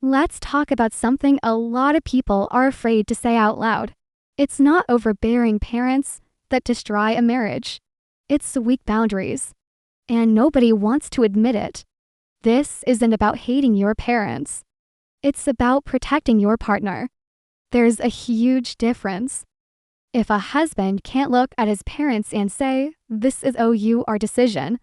Let's talk about something a lot of people are afraid to say out loud. It's not overbearing parents that destroy a marriage. It's weak boundaries. And nobody wants to admit it. This isn't about hating your parents. It's about protecting your partner. There's a huge difference. If a husband can't look at his parents and say, "This is OU our decision,"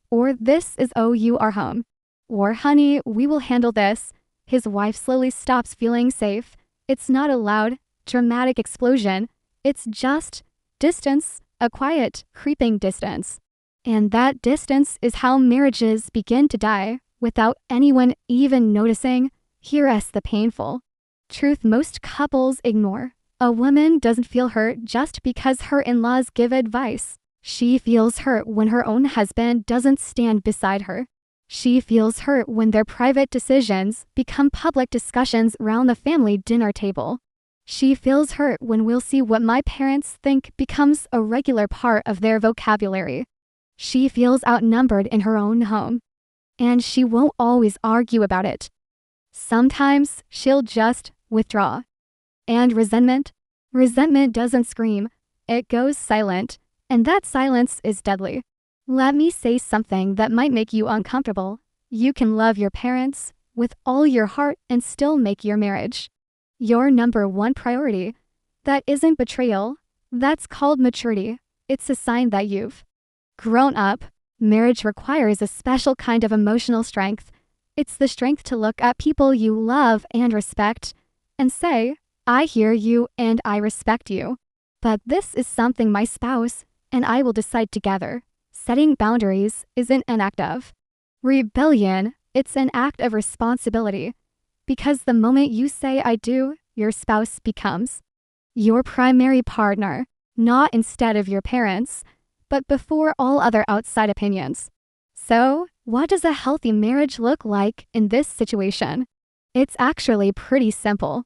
or "This is OU our home," or "Honey, we will handle this," his wife slowly stops feeling safe. It's not a loud, dramatic explosion. It's just distance, a quiet, creeping distance. And that distance is how marriages begin to die without anyone even noticing. Here's the painful truth most couples ignore. A woman doesn't feel hurt just because her in-laws give advice. She feels hurt when her own husband doesn't stand beside her. She feels hurt when their private decisions become public discussions around the family dinner table. She feels hurt when we'll see what my parents think becomes a regular part of their vocabulary. She feels outnumbered in her own home. And she won't always argue about it. Sometimes she'll just withdraw. And resentment? Resentment doesn't scream. It goes silent. And that silence is deadly. Let me say something that might make you uncomfortable. You can love your parents with all your heart and still make your marriage your number one priority. That isn't betrayal. That's called maturity. It's a sign that you've grown up. Marriage requires a special kind of emotional strength. It's the strength to look at people you love and respect and say, "I hear you and I respect you. But this is something my spouse and I will decide together." Setting boundaries isn't an act of rebellion, it's an act of responsibility. Because the moment you say "I do," your spouse becomes your primary partner, not instead of your parents, but before all other outside opinions. So, what does a healthy marriage look like in this situation? It's actually pretty simple.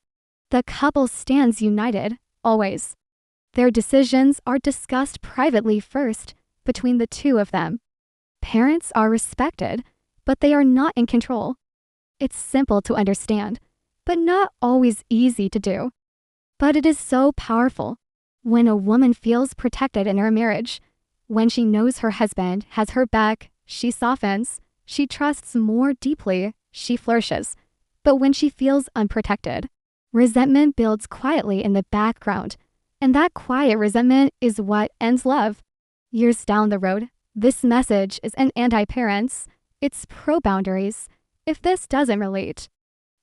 The couple stands united, always. Their decisions are discussed privately first, between the two of them. Parents are respected, but they are not in control. It's simple to understand, but not always easy to do. But it is so powerful. When a woman feels protected in her marriage, when she knows her husband has her back, she softens, she trusts more deeply, she flourishes. But when she feels unprotected, resentment builds quietly in the background, and that quiet resentment is what ends love. Years down the road, this message isn't anti-parents, it's pro-boundaries. If this doesn't relate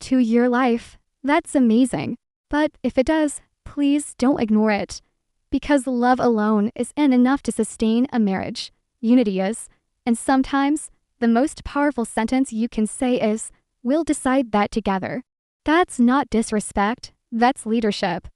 to your life, that's amazing. But if it does, please don't ignore it. Because love alone isn't enough to sustain a marriage. Unity is. And sometimes, the most powerful sentence you can say is, "We'll decide that together." That's not disrespect, that's leadership.